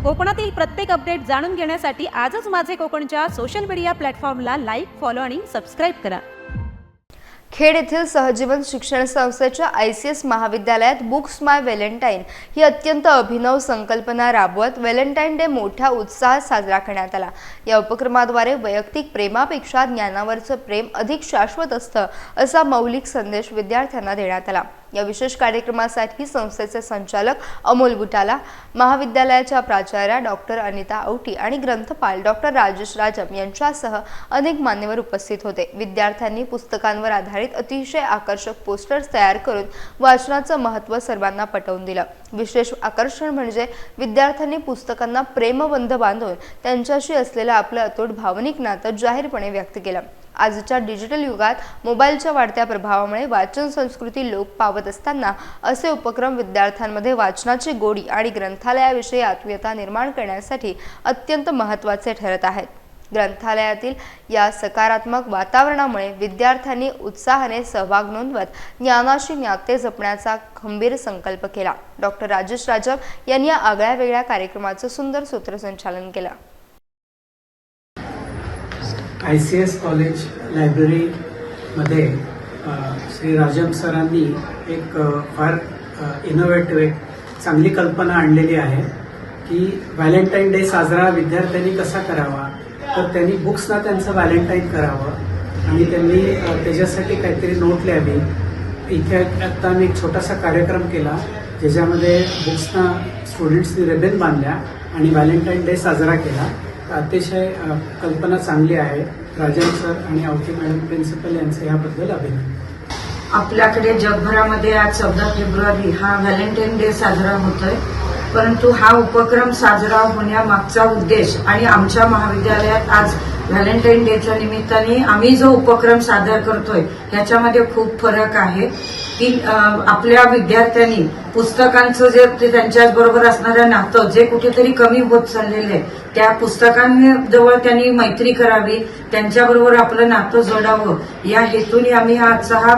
कोकणातील प्रत्येक अपडेट जाणून घेण्यासाठी आजच माझे कोकणच्या सोशल मीडिया प्लॅटफॉर्मला लाईक, फॉलो आणि सबस्क्राईब करा। खेड येथील सहजीवन शिक्षण संस्थेच्या ICS महाविद्यालयात बुक्स माय व्हॅलेंटाईन ही अत्यंत अभिनव संकल्पना राबवत व्हॅलेंटाईन डे मोठ्या उत्साहात साजरा करण्यात आला। या उपक्रमाद्वारे वैयक्तिक प्रेमापेक्षा ज्ञानावरचं प्रेम अधिक शाश्वत असतं असा मौलिक संदेश विद्यार्थ्यांना देण्यात आला। या विशेष कार्यक्रमासाठी संस्थेचे संचालक अमोल बुटाला, महाविद्यालयाच्या प्राचार्या डॉक्टर अनिता औटी आणि ग्रंथपाल डॉक्टर राजेश राजम यांच्यासह अनेक मान्यवर उपस्थित होते। विद्यार्थ्यांनी पुस्तकांवर आधारित अतिशय आकर्षक पोस्टर्स तयार करून वाचनाचं महत्त्व सर्वांना पटवून दिलं। विशेष आकर्षण म्हणजे विद्यार्थ्यांनी पुस्तकांना प्रेमबंध बांधून त्यांच्याशी असलेलं आपलं अतूट भावनिक नातं जाहीरपणे व्यक्त केलं। आजच्या डिजिटल युगात मोबाईलच्या वाढत्या प्रभावामुळे वाचन संस्कृती लोप पावत असताना असे उपक्रम विद्यार्थ्यांमध्ये वाचनाची गोडी आणि ग्रंथालयाविषयी आत्मीयता निर्माण करण्यासाठी अत्यंत महत्त्वाचे ठरत आहेत। ग्रंथालयातील या सकारात्मक वातावरणामुळे विद्यार्थ्यांनी उत्साहाने सहभाग नोंदवत ज्ञानाशी नाते जपण्याचा खंबीर संकल्प केला। डॉक्टर राजेश राजम यांनी या आगळ्यावेगळ्या कार्यक्रमाचं सुंदर सूत्रसंचालन केलं। ICS कॉलेज लायब्ररी मध्ये श्री राजम सरांनी एक फार इनोव्हेटिव्ह एक चांगली कल्पना आणलेली आहे की व्हॅलेंटाईन डे साजरा विद्यार्थ्यांनी कसा करावा, तर त्यांनी बुक्सना त्यांचं व्हॅलेंटाईन करावं आणि त्यांनी त्याच्यासाठी काहीतरी नोट लिहावी। इथे आता मी एक छोटासा कार्यक्रम केला ज्याच्यामध्ये बुक्सना स्टुडंट्सनी रिबन बांधल्या आणि व्हॅलेंटाईन डे साजरा केला। अतिशय कल्पना चांगली आहे। राजन सर आणि औटी मॅडम प्रिन्सिपल यांचे याबद्दल अभिनंदन। आपल्याकडे जगभरामध्ये आज 14 फेब्रुवारी हा व्हॅलेंटाईन डे साजरा होतोय, परंतु हा उपक्रम साजरा होण्यामागचा उद्देश आणि आमच्या महाविद्यालयात आज व्हॅलेंटाईन डेच्या निमित्ताने आम्ही जो उपक्रम सादर करतोय ह्याच्यामध्ये खूप फरक आहे की आपल्या विद्यार्थ्यांनी पुस्तकांचं जे त्यांच्याबरोबर असणारं नातं जे कुठेतरी कमी होत चाललेलं आहे त्या पुस्तकांजवळ त्यांनी मैत्री करावी, त्यांच्याबरोबर आपलं नातं जोडावं या हेतूने आम्ही आजचा हा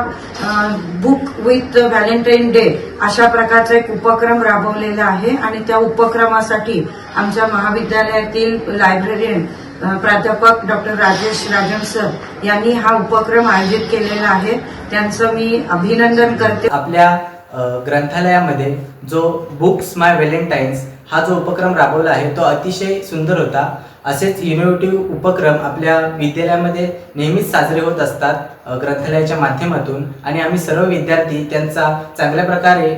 बुक विथ व्हॅलेंटाईन डे अशा प्रकारचा एक उपक्रम राबवलेला आहे आणि त्या उपक्रमासाठी आमच्या महाविद्यालयातील लायब्ररीयन प्राध्यापक डॉक्टर राजेश राजम सर यांनी हा उपक्रम आयोजित केलेला आहे। त्यांचं मी अभिनंदन करते। आपल्या ग्रंथालयामध्ये जो बुक्स माय व्हॅलेंटाईन्स हा जो उपक्रम राबवला आहे तो अतिशय सुंदर होता। असेच इनोव्हेटिव्ह उपक्रम आपल्या विद्यालयामध्ये नेहमीच साजरे होत असतात ग्रंथालयाच्या माध्यमातून आणि आम्ही सर्व विद्यार्थी त्यांचा चांगल्या प्रकारे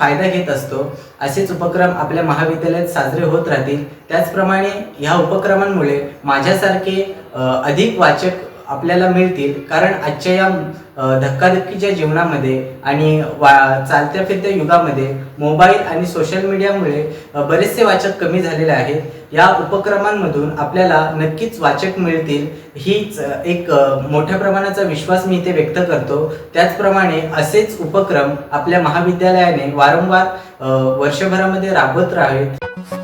फायदा घेत असतो। असेच उपक्रम आपल्या महाविद्यालयात साजरे होत राहतील। त्याचप्रमाणे ह्या उपक्रमांमुळे माझ्यासारखे अधिक वाचक आपल्याला मिळतील, कारण आजच्या या धक्काधक्कीच्या जीवनामध्ये आणि चालत्या फिरत्या युगामध्ये मोबाईल आणि सोशल मीडियामुळे बरेचसे वाचक कमी झालेले आहेत। या उपक्रमांमधून आपल्याला नक्कीच वाचक मिळतील हीच एक मोठ्या प्रमाणाचा विश्वास मी इथे व्यक्त करतो। त्याचप्रमाणे असेच उपक्रम आपल्या महाविद्यालयाने वारंवार वर्षभरामध्ये राबवत राहावेत।